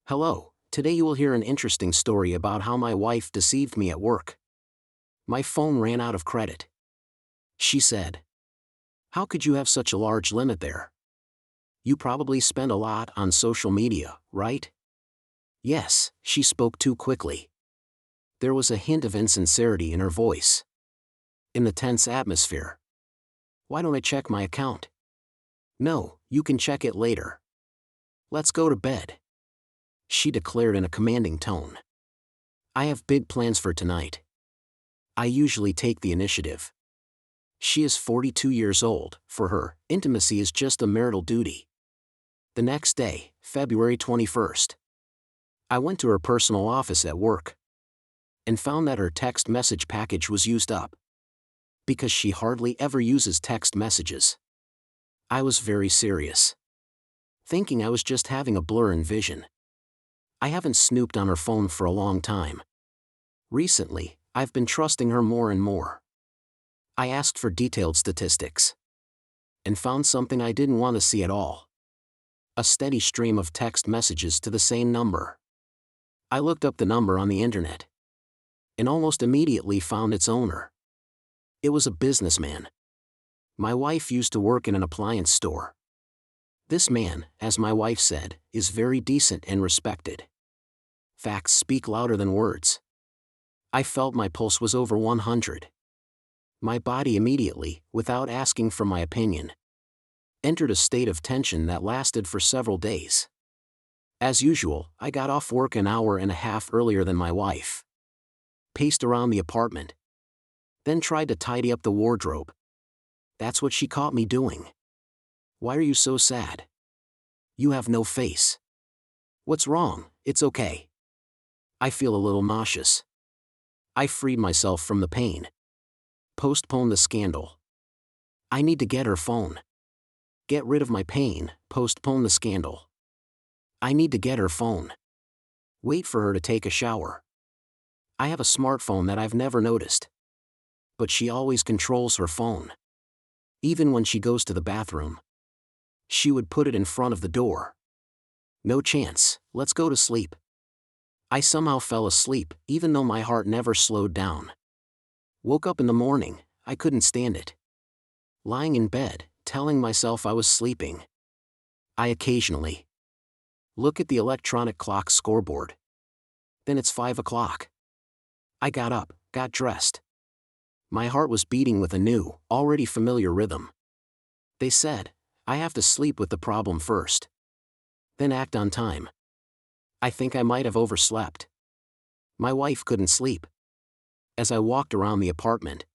Hello, today you will hear an interesting story about how my wife deceived me at work. My phone ran out of credit. She said, "How could you have such a large limit there? You probably spend a lot on social media, right?" Yes, she spoke too quickly. There was a hint of insincerity in her voice. In the tense atmosphere. "Why don't I check my account?" "No, you can check it later. Let's go to bed," she declared in a commanding tone. "I have big plans for tonight." I usually take the initiative. She is 42 years old. For her, intimacy is just a marital duty. The next day, February 21st, I went to her personal office at work and found that her text message package was used up. Because she hardly ever uses text messages. I was very serious, thinking I was just having a blur in vision. I haven't snooped on her phone for a long time. Recently, I've been trusting her more and more. I asked for detailed statistics and found something I didn't want to see at all. A steady stream of text messages to the same number. I looked up the number on the internet and almost immediately found its owner. It was a businessman. My wife used to work in an appliance store. This man, as my wife said, is very decent and respected. Facts speak louder than words. I felt my pulse was over 100. My body immediately, without asking for my opinion, entered a state of tension that lasted for several days. As usual, I got off work an hour and a half earlier than my wife. Paced around the apartment. Then tried to tidy up the wardrobe. That's what she caught me doing. "Why are you so sad? You have no face." "What's wrong? It's okay. I feel a little nauseous." I freed myself from the pain. Postpone the scandal. I need to get her phone. Get rid of my pain, postpone the scandal. I need to get her phone. Wait for her to take a shower. I have a smartphone that I've never noticed. But she always controls her phone. Even when she goes to the bathroom. She would put it in front of the door. "No chance, let's go to sleep." I somehow fell asleep, even though my heart never slowed down. Woke up in the morning, I couldn't stand it. Lying in bed, telling myself I was sleeping. I occasionally look at the electronic clock scoreboard. Then it's 5 o'clock. I got up, got dressed. My heart was beating with a new, already familiar rhythm. They said, I have to sleep with the problem first. Then act on time. I think I might have overslept. My wife couldn't sleep. As I walked around the apartment,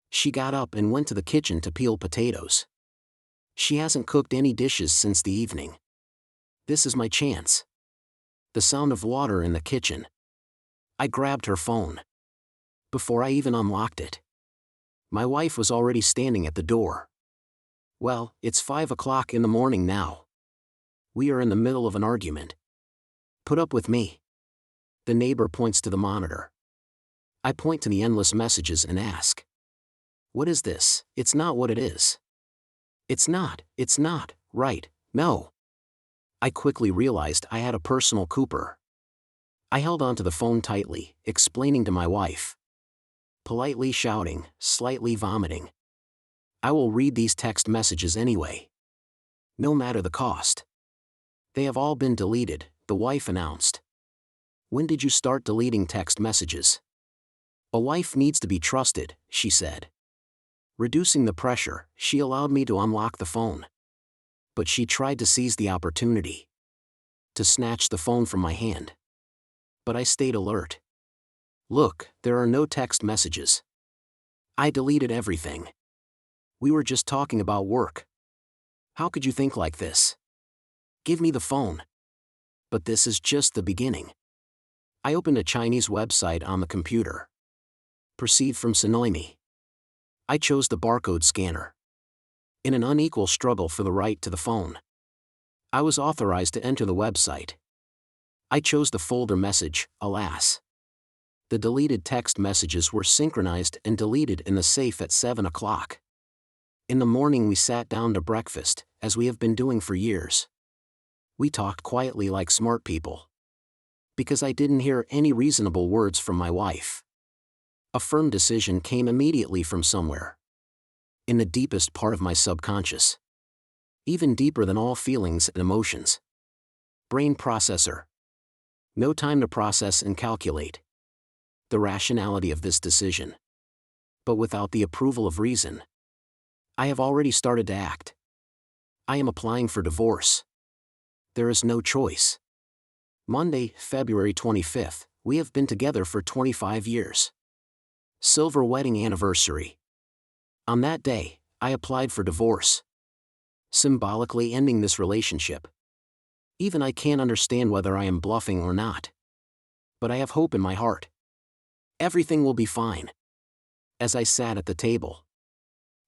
she got up and went to the kitchen to peel potatoes. She hasn't cooked any dishes since the evening. This is my chance. The sound of water in the kitchen. I grabbed her phone. Before I even unlocked it, my wife was already standing at the door. "Well, it's 5 o'clock in the morning now. We are in the middle of an argument. Put up with me." The neighbor points to the monitor. I point to the endless messages and ask, "What is this? It's not what it is." It's not, right, no." I quickly realized I had a personal Cooper. I held onto the phone tightly, explaining to my wife. Politely shouting, slightly vomiting. "I will read these text messages anyway. No matter the cost." "They have all been deleted," the wife announced. "When did you start deleting text messages?" "A wife needs to be trusted," she said. Reducing the pressure, she allowed me to unlock the phone. But she tried to seize the opportunity. To snatch the phone from my hand. But I stayed alert. "Look, there are no text messages. I deleted everything. We were just talking about work. How could you think like this? Give me the phone." But this is just the beginning. I opened a Chinese website on the computer. Proceed from Synoimy. I chose the barcode scanner. In an unequal struggle for the right to the phone, I was authorized to enter the website. I chose the folder message, alas. The deleted text messages were synchronized and deleted in the safe at 7 o'clock. In the morning we sat down to breakfast, as we have been doing for years. We talked quietly like smart people. Because I didn't hear any reasonable words from my wife. A firm decision came immediately from somewhere. In the deepest part of my subconscious. Even deeper than all feelings and emotions. Brain processor. No time to process and calculate the rationality of this decision. But without the approval of reason, I have already started to act. I am applying for divorce. There is no choice. Monday, February 25th, we have been together for 25 years. Silver wedding anniversary. On that day, I applied for divorce. Symbolically ending this relationship. Even I can't understand whether I am bluffing or not. But I have hope in my heart. Everything will be fine. As I sat at the table,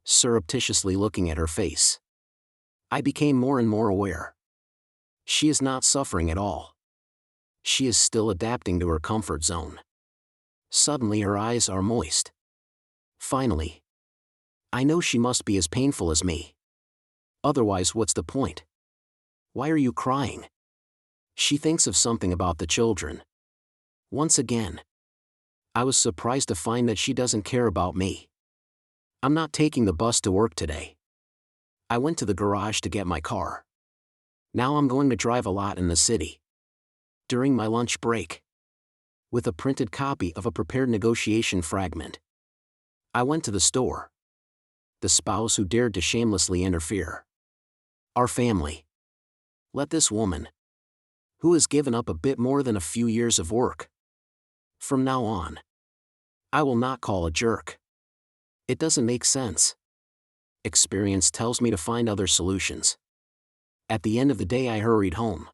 surreptitiously looking at her face, I became more and more aware. She is not suffering at all. She is still adapting to her comfort zone. Suddenly her eyes are moist. Finally. I know she must be as painful as me. Otherwise, what's the point? Why are you crying? She thinks of something about the children. Once again. I was surprised to find that she doesn't care about me. I'm not taking the bus to work today. I went to the garage to get my car. Now I'm going to drive a lot in the city. During my lunch break. With a printed copy of a prepared negotiation fragment. I went to the store. The spouse who dared to shamelessly interfere. Our family. Let this woman, who has given up a bit more than a few years of work. From now on, I will not call a jerk. It doesn't make sense. Experience tells me to find other solutions. At the end of the day, I hurried home.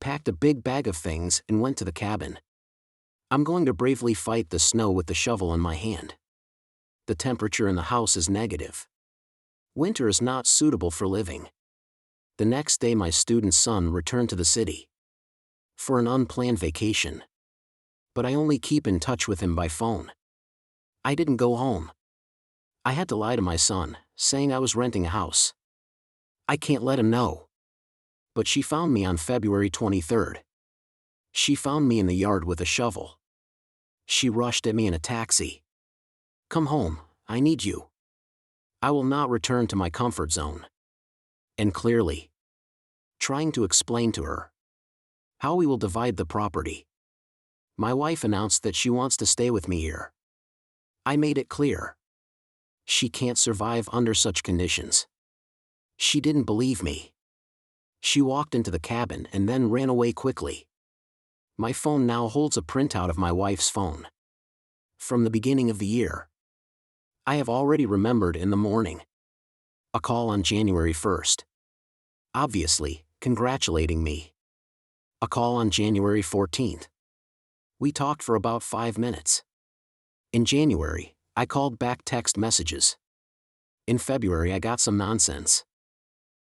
Packed a big bag of things and went to the cabin. I'm going to bravely fight the snow with the shovel in my hand. The temperature in the house is negative. Winter is not suitable for living. The next day my student's son returned to the city. For an unplanned vacation. But I only keep in touch with him by phone. I didn't go home. I had to lie to my son, saying I was renting a house. I can't let him know. But she found me on February 23rd. She found me in the yard with a shovel. She rushed at me in a taxi. Come home, I need you. I will not return to my comfort zone. And clearly. Trying to explain to her how we will divide the property. My wife announced that she wants to stay with me here. I made it clear. She can't survive under such conditions. She didn't believe me. She walked into the cabin and then ran away quickly. My phone now holds a printout of my wife's phone. From the beginning of the year. I have already remembered in the morning. A call on January 1st. Obviously, congratulating me. A call on January 14th. We talked for about 5 minutes. In January, I called back text messages. In February I got some nonsense.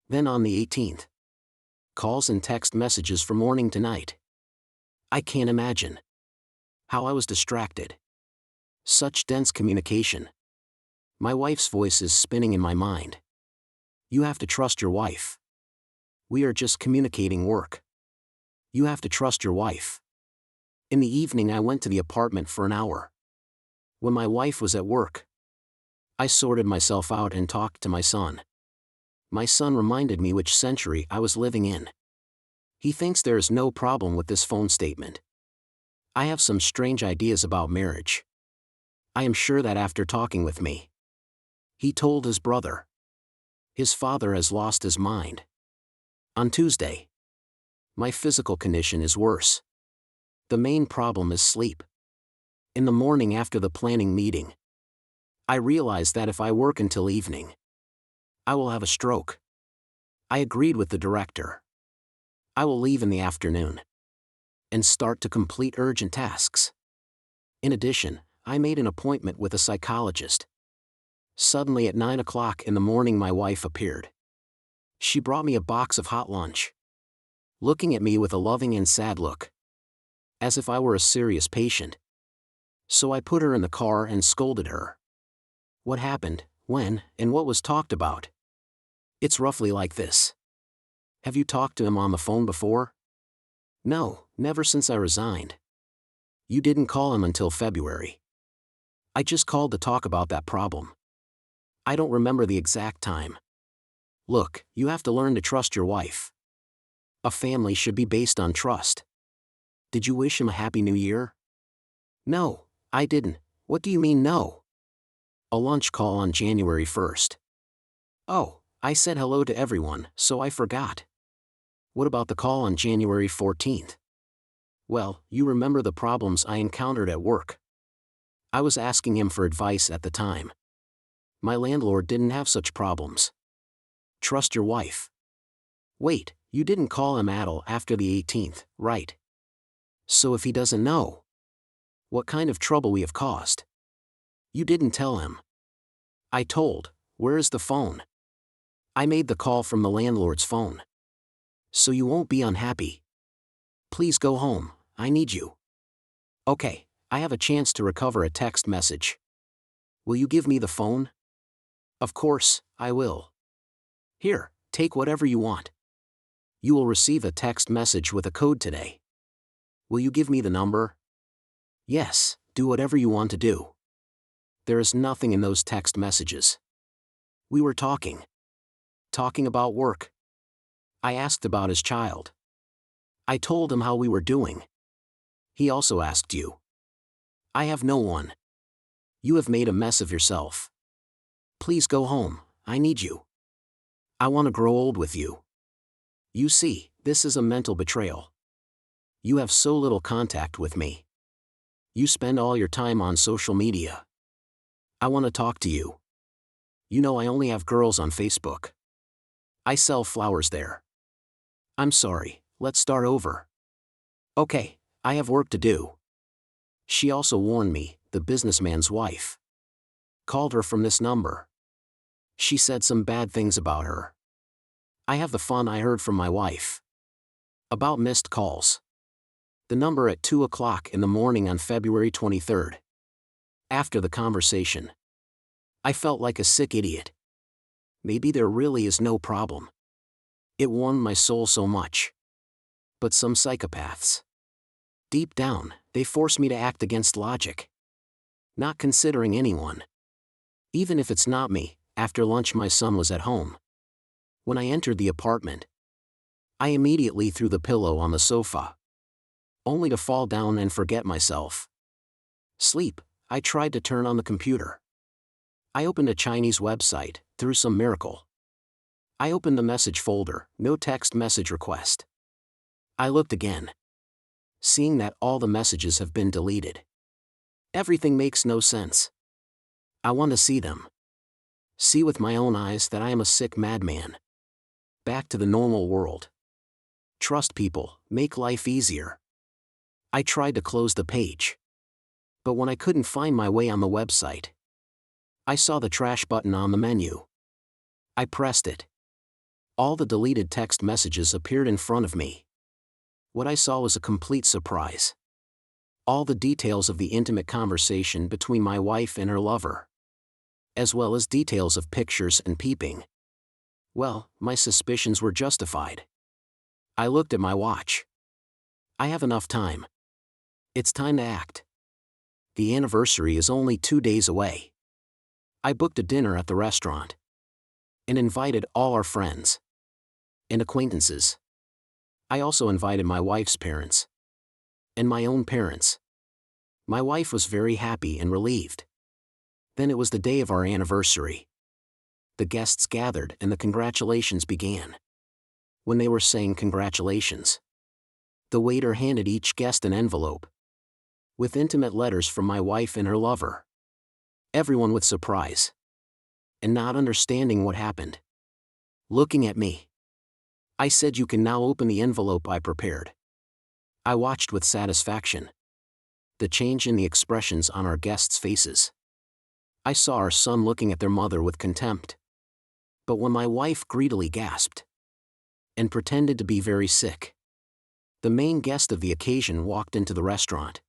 Then on the 18th. Calls and text messages from morning to night. I can't imagine how I was distracted. Such dense communication. My wife's voice is spinning in my mind. You have to trust your wife. We are just communicating work. You have to trust your wife. In the evening I went to the apartment for an hour. When my wife was at work, I sorted myself out and talked to my son. My son reminded me which century I was living in. He thinks there is no problem with this phone statement. I have some strange ideas about marriage. I am sure that after talking with me, he told his brother. His father has lost his mind. On Tuesday, my physical condition is worse. The main problem is sleep. In the morning after the planning meeting, I realized that if I work until evening, I will have a stroke. I agreed with the director. I will leave in the afternoon and start to complete urgent tasks. In addition, I made an appointment with a psychologist. Suddenly at 9 o'clock in the morning my wife appeared. She brought me a box of hot lunch. Looking at me with a loving and sad look. As if I were a serious patient. So I put her in the car and scolded her. What happened, when, and what was talked about? It's roughly like this. Have you talked to him on the phone before? No, Never since I resigned. You didn't call him until February. I just called to talk about that problem. I don't remember the exact time. Look, you have to learn to trust your wife. A family should be based on trust. Did you wish him a happy new year? No, I didn't. What do you mean no? A lunch call on January 1st. Oh, I said hello to everyone, so I forgot. What about the call on January 14th? Well, you remember the problems I encountered at work. I was asking him for advice at the time. My landlord didn't have such problems. Trust your wife. Wait, you didn't call him Adel after the 18th, right? So if he doesn't know, what kind of trouble we have caused? You didn't tell him. I told, where is the phone? I made the call from the landlord's phone. So you won't be unhappy. Please go home, I need you. Okay, I have a chance to recover a text message. Will you give me the phone? Of course, I will. Here, take whatever you want. You will receive a text message with a code today. Will you give me the number? Yes, do whatever you want to do. There is nothing in those text messages. We were talking. Talking about work. I asked about his child. I told him how we were doing. He also asked you. I have no one. You have made a mess of yourself. Please go home, I need you. I want to grow old with you. You see, this is a mental betrayal. You have so little contact with me. You spend all your time on social media. I want to talk to you. You know I only have girls on Facebook. I sell flowers there. I'm sorry, let's start over. Okay, I have work to do. She also warned me, the businessman's wife. Called her from this number. She said some bad things about her. I have the phone I heard from my wife. About missed calls. The number at 2 o'clock in the morning on February 23rd. After the conversation, I felt like a sick idiot. Maybe there really is no problem. It warmed my soul so much. But some psychopaths. Deep down, they force me to act against logic. Not considering anyone. Even if it's not me. After lunch my son was at home. When I entered the apartment, I immediately threw the pillow on the sofa. Only to fall down and forget myself. Sleep, I tried to turn on the computer. I opened a Chinese website, through some miracle. I opened the message folder, no text message request. I looked again. Seeing that all the messages have been deleted. Everything makes no sense. I want to see them. See with my own eyes that I am a sick madman. Back to the normal world. Trust people, make life easier. I tried to close the page. But when I couldn't find my way on the website, I saw the trash button on the menu. I pressed it. All the deleted text messages appeared in front of me. What I saw was a complete surprise. All the details of the intimate conversation between my wife and her lover. As well as details of pictures and peeping. Well, my suspicions were justified. I looked at my watch. I have enough time. It's time to act. The anniversary is only 2 days away. I booked a dinner at the restaurant. And invited all our friends. And acquaintances. I also invited my wife's parents. And my own parents. My wife was very happy and relieved. Then it was the day of our anniversary. The guests gathered and the congratulations began. When they were saying congratulations, the waiter handed each guest an envelope with intimate letters from my wife and her lover. Everyone with surprise and not understanding what happened. Looking at me. I said, "You can now open the envelope I prepared." I watched with satisfaction the change in the expressions on our guests' faces. I saw our son looking at their mother with contempt. But when my wife greedily gasped and pretended to be very sick, the main guest of the occasion walked into the restaurant.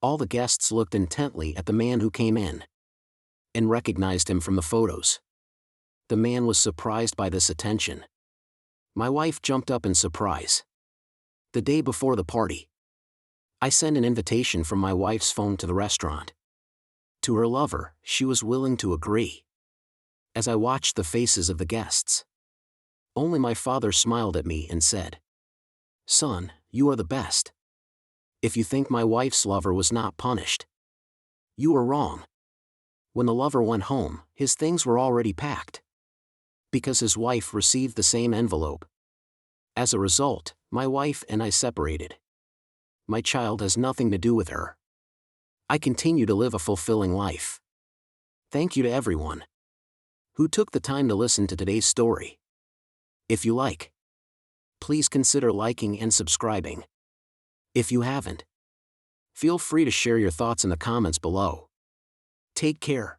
All the guests looked intently at the man who came in and recognized him from the photos. The man was surprised by this attention. My wife jumped up in surprise. The day before the party, I sent an invitation from my wife's phone to the restaurant. To her lover, she was willing to agree. As I watched the faces of the guests, only my father smiled at me and said, "Son, you are the best. If you think my wife's lover was not punished, you are wrong." When the lover went home, his things were already packed, because his wife received the same envelope. As a result, my wife and I separated. My child has nothing to do with her. I continue to live a fulfilling life. Thank you to everyone who took the time to listen to today's story. If you like, please consider liking and subscribing. If you haven't, feel free to share your thoughts in the comments below. Take care.